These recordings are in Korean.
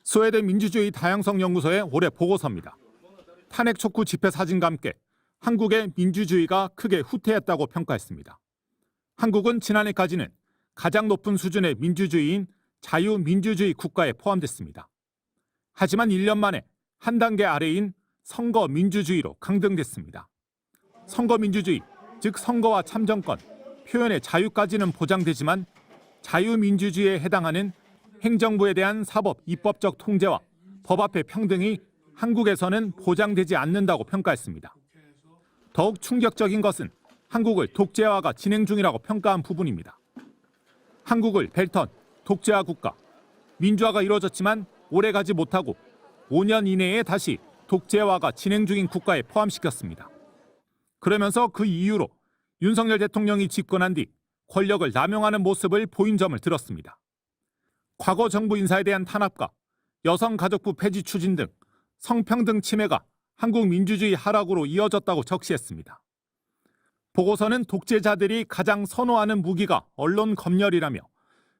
스웨덴 민주주의 다양성 연구소의 올해 보고서입니다. 탄핵 촉구 집회 사진과 함께 한국의 민주주의가 크게 후퇴했다고 평가했습니다. 한국은 지난해까지는 가장 높은 수준의 민주주의인 자유민주주의 국가에 포함됐습니다. 하지만 1년 만에 한 단계 아래인 선거민주주의로 강등됐습니다. 선거민주주의, 즉 선거와 참정권, 표현의 자유까지는 보장되지만 자유민주주의에 해당하는 행정부에 대한 사법, 입법적 통제와 법 앞의 평등이 한국에서는 보장되지 않는다고 평가했습니다. 더욱 충격적인 것은 한국을 독재화가 진행 중이라고 평가한 부분입니다. 한국을 벨턴, 독재화 국가, 민주화가 이루어졌지만 오래가지 못하고 5년 이내에 다시 독재화가 진행 중인 국가에 포함시켰습니다. 그러면서 그 이유로 윤석열 대통령이 집권한 뒤 권력을 남용하는 모습을 보인 점을 들었습니다. 과거 정부 인사에 대한 탄압과 여성가족부 폐지 추진 등 성평등 침해가 한국 민주주의 하락으로 이어졌다고 적시했습니다. 보고서는 독재자들이 가장 선호하는 무기가 언론 검열이라며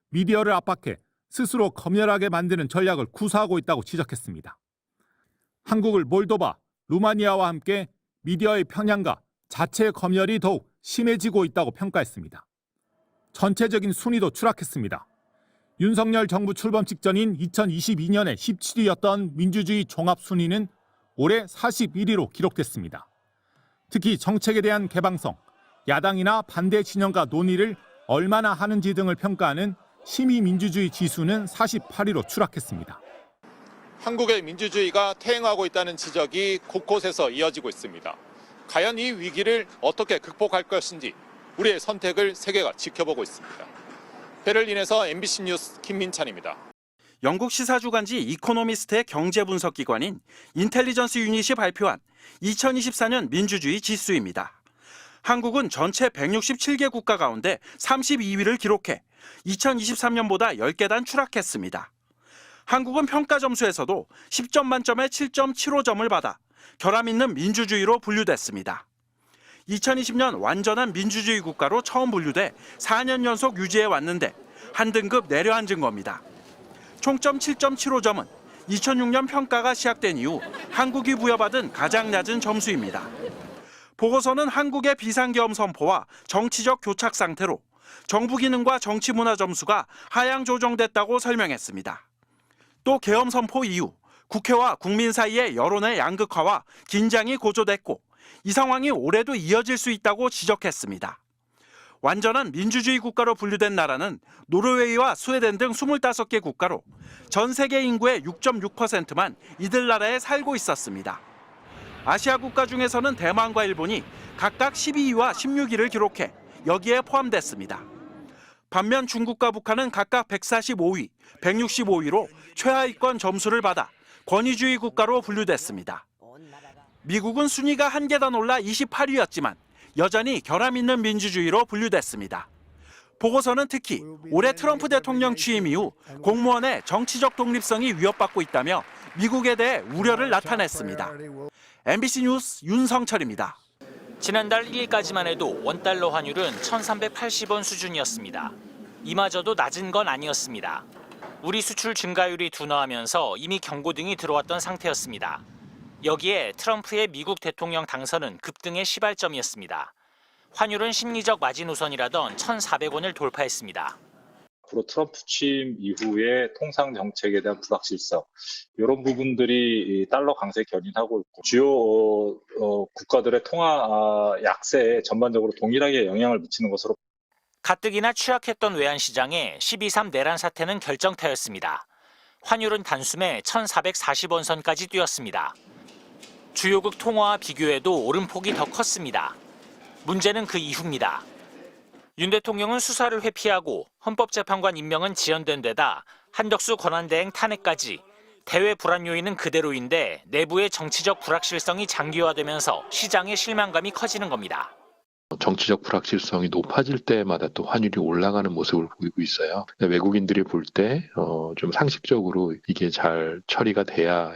미디어를 압박해 스스로 검열하게 만드는 전략을 구사하고 있다고 지적했습니다. 한국을 몰도바, 루마니아와 함께 미디어의 편향과 자체 검열이 더욱 심해지고 있다고 평가했습니다. 전체적인 순위도 추락했습니다. 윤석열 정부 출범 직전인 2022년에 17위였던 민주주의 종합순위는 올해 41위로 기록됐습니다. 특히 정책에 대한 개방성, 야당이나 반대 진영과 논의를 얼마나 하는지 등을 평가하는 시민민주주의 지수는 48위로 추락했습니다. 한국의 민주주의가 퇴행하고 있다는 지적이 곳곳에서 이어지고 있습니다. 과연 이 위기를 어떻게 극복할 것인지 우리의 선택을 세계가 지켜보고 있습니다. 베를린에서 MBC 뉴스 김민찬입니다. 영국 시사주간지 이코노미스트의 경제분석기관인 인텔리전스 유닛이 발표한 2024년 민주주의 지수입니다. 한국은 전체 167개 국가 가운데 32위를 기록해 2023년보다 10계단 추락했습니다. 한국은 평가 점수에서도 10점 만점에 7.75점을 받아 결함 있는 민주주의로 분류됐습니다. 2020년 완전한 민주주의 국가로 처음 분류돼 4년 연속 유지해 왔는데 한 등급 내려앉은 겁니다. 총점 7.75점은 2006년 평가가 시작된 이후 한국이 부여받은 가장 낮은 점수입니다. 보고서는 한국의 비상계엄 선포와 정치적 교착 상태로 정부 기능과 정치 문화 점수가 하향 조정됐다고 설명했습니다. 또 계엄 선포 이후 국회와 국민 사이의 여론의 양극화와 긴장이 고조됐고 이 상황이 올해도 이어질 수 있다고 지적했습니다. 완전한 민주주의 국가로 분류된 나라는 노르웨이와 스웨덴 등 25개 국가로 전 세계 인구의 6.6%만 이들 나라에 살고 있었습니다. 아시아 국가 중에서는 대만과 일본이 각각 12위와 16위를 기록해 여기에 포함됐습니다. 반면 중국과 북한은 각각 145위, 165위로 최하위권 점수를 받아 권위주의 국가로 분류됐습니다. 미국은 순위가 한 계단 올라 28위였지만 여전히 결함 있는 민주주의로 분류됐습니다. 보고서는 특히 올해 트럼프 대통령 취임 이후 공무원의 정치적 독립성이 위협받고 있다며 미국에 대해 우려를 나타냈습니다. MBC 뉴스 윤성철입니다. 지난달 1일까지만 해도 원달러 환율은 1,380원 수준이었습니다. 이마저도 낮은 건 아니었습니다. 우리 수출 증가율이 둔화하면서 이미 경고등이 들어왔던 상태였습니다. 여기에 트럼프의 미국 대통령 당선은 급등의 시발점이었습니다. 환율은 심리적 마지노선이라던 1,400원을 돌파했습니다. 앞으로 트럼프 취임 이후에 통상 정책에 대한 불확실성, 이런 부분들이 달러 강세에 견인하고 있고 주요 국가들의 통화 약세에 전반적으로 동일하게 영향을 미치는 것으로. 가뜩이나 취약했던 외환시장에 12.3 내란 사태는 결정타였습니다. 환율은 단숨에 1,440원 선까지 뛰었습니다. 주요국 통화와 비교해도 오름폭이 더 컸습니다. 문제는 그 이후입니다. 윤 대통령은 수사를 회피하고 헌법재판관 임명은 지연된 데다 한덕수 권한대행 탄핵까지 대외 불안 요인은 그대로인데 내부의 정치적 불확실성이 장기화되면서 시장의 실망감이 커지는 겁니다. 정치적 불확실성이 높아질 때마다 또 환율이 올라가는 모습을 보이고 있어요. 외국인들이 볼 때 좀 상식적으로 이게 잘 처리가 돼야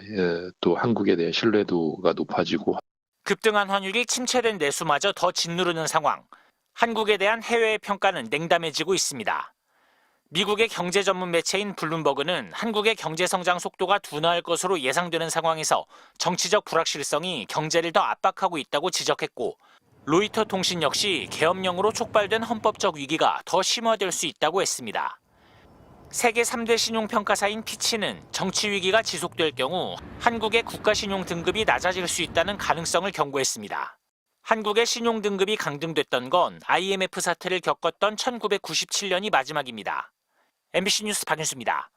또 한국에 대한 신뢰도가 높아지고. 급등한 환율이 침체된 내수마저 더 짓누르는 상황. 한국에 대한 해외의 평가는 냉담해지고 있습니다. 미국의 경제 전문 매체인 블룸버그는 한국의 경제 성장 속도가 둔화할 것으로 예상되는 상황에서 정치적 불확실성이 경제를 더 압박하고 있다고 지적했고, 로이터 통신 역시 계엄령으로 촉발된 헌법적 위기가 더 심화될 수 있다고 했습니다. 세계 3대 신용평가사인 피치는 정치 위기가 지속될 경우 한국의 국가신용 등급이 낮아질 수 있다는 가능성을 경고했습니다. 한국의 신용 등급이 강등됐던 건 IMF 사태를 겪었던 1997년이 마지막입니다. MBC 뉴스 박윤수입니다.